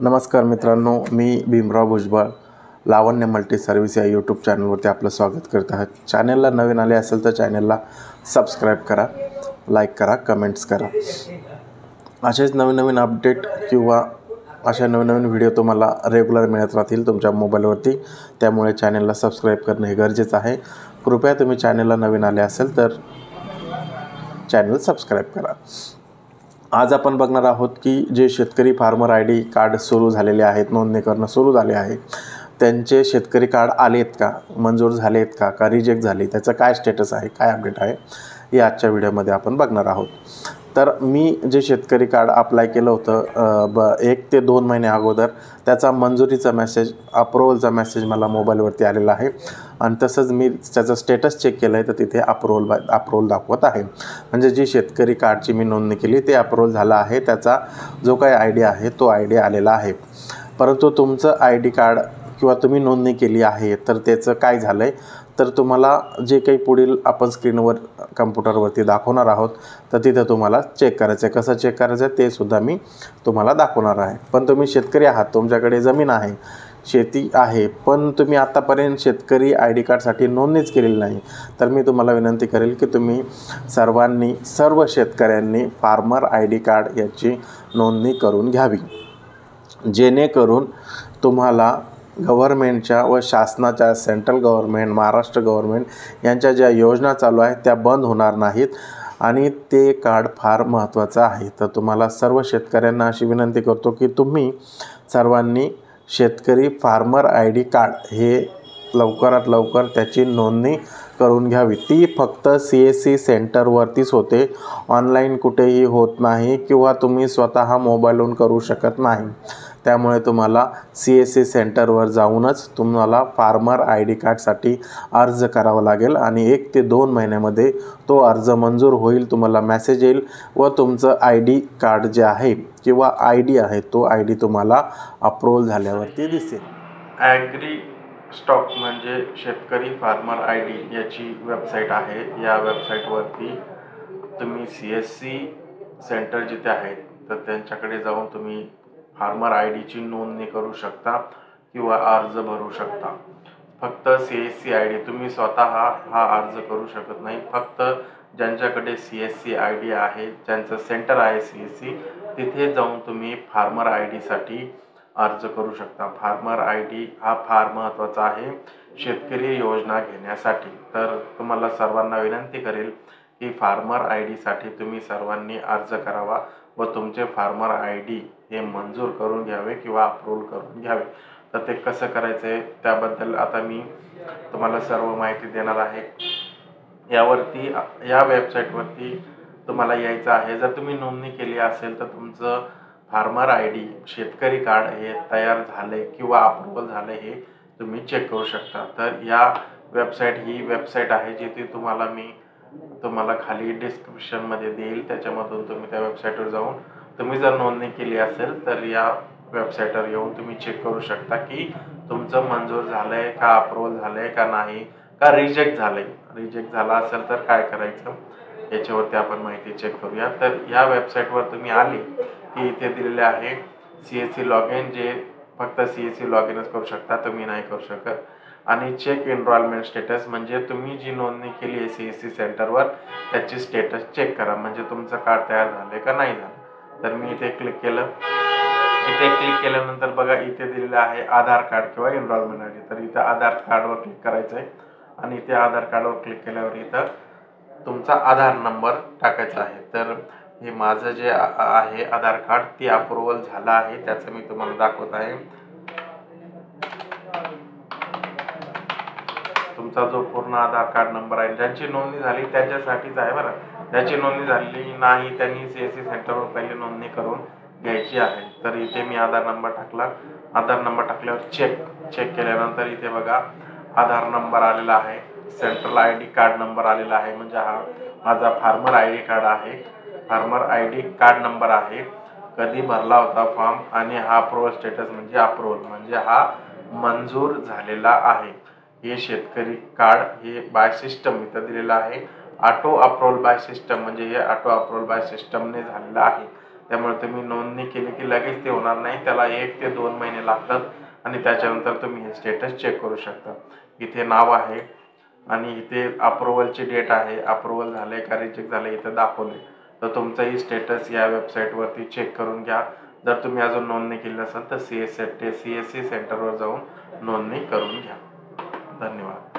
नमस्कार मित्रांनो, मी भीमराव भुजबळ लावण्य multi service या यूट्यूब चॅनलवरती आपलं स्वागत करत आहे। चॅनलला नवीन आले असेल तर चॅनलला सबस्क्राईब करा, लाईक करा, कमेंट्स करा। असेच नवीन अपडेट किंवा अशा नवीन व्हिडिओ तुम्हाला रेग्युलर मिळत राहतील तुमच्या मोबाईलवरती। त्यामुळे चॅनलला सबस्क्राईब करणे हे गरजेचं आहे। कृपया तुम्ही चॅनलला नवीन आले असेल तर चॅनल सबस्क्राईब करा। आज आपण बघणार आहोत की जे शेतकरी फार्मर ID कार्ड सुरू झालेले आहेत, नोंदणी करणं सुरू झाले आहे, त्यांचे शेतकरी कार्ड आलेत का, मंजूर झालेत का रिजेक्ट झाले, त्याचं काय स्टेटस आहे, काय अपडेट आहे हे आजच्या व्हिडिओमध्ये आपण बघणार आहोत। तर मी जे शेतकरी कार्ड अप्लाय केलं होतं 1 ते 2 महिने अगोदर, त्याचा मंजुरीचा मेसेज, अप्रूव्हलचा मेसेज मला मोबाईलवरती आलेला आहे आणि तसंच मी त्याचं स्टेटस चेक केलं आहे तर तिथे अप्रूव्हल दाखवत आहे। म्हणजे जी शेतकरी कार्डची मी नोंदणी केली ते अप्रूव्हल झालं आहे, त्याचा जो काही ID आहे तो ID आलेला आहे। परंतु तुमचं ID कार्ड किंवा तुम्ही नोंदणी केली आहे तर त्याचं काय झालं आहे, तर तुम्हाला जे काही पुढील आपण स्क्रीनवर कम्प्युटरवरती दाखवणार आहोत तर तिथं तुम्हाला चेक करायचं आहे। कसं चेक करायचं आहे ते सुद्धा मी तुम्हाला दाखवणार आहे। पण तुम्ही शेतकरी आहात, तुमच्याकडे जमीन आहे, शेती आहे, पण तुम्ही आतापर्यंत शेतकरी ID कार्डसाठी नोंदणीच केलेली नाही, तर मी तुम्हाला विनंती करेल की तुम्ही सर्व शेतकऱ्यांनी फार्मर ID कार्ड याची नोंदणी करून घ्यावी, जेणेकरून तुम्हाला गव्हर्नमेंटच्या व शासनाच्या, सेंट्रल गव्हर्नमेंट, महाराष्ट्र गव्हर्नमेंट यांच्या ज्या योजना चालू आहेत त्या बंद होणार नाहीत आणि ते कार्ड फार महत्त्वाचं आहे। तर तुम्हाला सर्व शेतकऱ्यांना अशी विनंती करतो की तुम्ही सर्वांनी शेतकरी फार्मर ID कार्ड हे लवकरात लवकर त्याची नोंदणी करून घ्यावी। ती फक्त CSC सेंटरवरतीच होते, ऑनलाईन कुठेही होत नाही किंवा तुम्ही स्वतः मोबाईलवरून करू शकत नाही। त्यामुळे तुम्हाला CSC सेंटरवर जाऊनच तुम्हाला फार्मर ID कार्डसाठी अर्ज करावा लागेल आणि 1 ते 2 महिन्यामध्ये तो अर्ज मंजूर होईल, तुम्हाला मेसेज येईल व तुमचं ID कार्ड जे आहे किंवा ID आहे तो ID तुम्हाला अप्रूव्हल झाल्यावरती दिसेल। ॲग्री स्टॉक म्हणजे शेतकरी फार्मर ID याची वेबसाईट आहे। या वेबसाईटवरती तुम्ही CSC सेंटर जिथे आहेत तर त्यांच्याकडे जाऊन तुम्ही फार्मर IDची नोंदणी करू शकता किंवा अर्ज भरू शकता। फक्त CSC ID तुम्ही स्वतः हा अर्ज करू शकत नाही। फक्त ज्यांच्याकडे CSC ID आहे, ज्यांचं सेंटर आहे CSC, तिथे जाऊन तुम्ही फार्मर IDसाठी अर्ज करू शकता। फार्मर ID हा फार महत्त्वाचा आहे शेतकरी योजना घेण्यासाठी। तर तुम्हाला सर्वांना विनंती करेल की फार्मर IDसाठी तुम्ही सर्वांनी अर्ज करावा व तुमचे फार्मर ID हे मंजूर करून घ्यावे किंवा अप्रूव्ह करून घ्यावे। तर ते कसं करायचं आहे त्याबद्दल आता मी तुम्हाला सर्व माहिती देणार आहे। या वेबसाईटवरती तुम्हाला यायचं आहे। जर तुम्ही नोंदणी केली असेल तर तुमचं फार्मर ID शेतकरी कार्ड हे तयार झाले किंवा अप्रूव्हल झाले हे तुम्ही चेक करू शकता। तर ही वेबसाईट आहे जी तुम्हाला खाली डिस्क्रिप्शनमध्ये देईल, त्याच्यामधून तुम्ही त्या वेबसाईटवर जाऊन तुम्ही जर नोंदणी केली असेल तर या वेबसाईटवर येऊन तुम्ही चेक करू शकता की तुमचं मंजूर झालंय का, अप्रूव्हल झालंय का नाही, का रिजेक्ट झालंय। रिजेक्ट झाला असेल तर काय करायचं याच्यावरती आपण माहिती चेक करूया। तर या वेबसाईटवर तुम्ही आले की इथे दिलेले आहे CSC लॉगिन, जे फक्त CSC लॉगिनच करू शकता, तुम्ही नाही करू शकत। आणि चेक एनरोलमेंट स्टेटस म्हणजे तुम्ही जी नोंदणी केली आहे CSC सेंटरवर त्याची स्टेटस चेक करा, म्हणजे तुमचं कार्ड तयार झाले का नाही झालं। तर मी इथे क्लिक केलं। इथे क्लिक केल्यानंतर बघा इथे दिलेलं आहे आधार कार्ड किंवा एनरोलमेंट ID। तर इथं आधार कार्डवर क्लिक करायचं आहे आणि इथे आधार कार्डवर क्लिक केल्यावर इथं तुमचा आधार नंबर टाकायचा आहे। तर हे माझं जे आहे आधार कार्ड ते अप्रूव्हल झालं आहे, त्याचं मी तुम्हाला दाखवत आहे। तुमचा जो पूर्ण आधार कार्ड नंबर आहे, ज्यांची नोंदणी झाली त्याच्यासाठीच आहे बरं, ज्याची नोंदणी झाली नाही त्यांनी CSC सेंटरवर पहिले नोंदणी करून घ्यायची आहे। तर इथे मी आधार नंबर टाकला। आधार नंबर टाकल्यावर चेक केल्यानंतर इथे बघा आधार नंबर आलेला आहे, सेंट्रल ID कार्ड नंबर आलेला आहे, म्हणजे हा माझा फार्मर ID कार्ड आहे, फार्मर ID कार्ड नंबर आहे, कधी भरला होता फॉर्म, आणि हा अप्रूव्हल स्टेटस म्हणजे अप्रूव्हल म्हणजे हा मंजूर झालेला आहे। हे शेतकरी कार्ड हे बाय सिस्टम इथं दिलेलं आहे, ऑटो अप्रूव्हल बाय सिस्टम, म्हणजे हे ऑटो अप्रूव्हल बाय सिस्टमने झालेलं आहे। त्यामुळे तुम्ही नोंदणी केली की लगेच ते होणार नाही, त्याला 1 ते 2 महिने लागतात आणि त्याच्यानंतर तुम्ही हे स्टेटस चेक करू शकता. इथे नाव आहे आणि इथे अप्रुव्हलची डेट आहे, अप्रुव्हल झाले का रिजेक्ट झाले इथं दाखवले. तर तुमचंही स्टेटस या वेबसाईटवरती चेक करून घ्या. जर तुम्ही अजून नोंदणी केली नसेल तर CSC सेंटरवर जाऊन नोंदणी करून घ्या. धन्यवाद.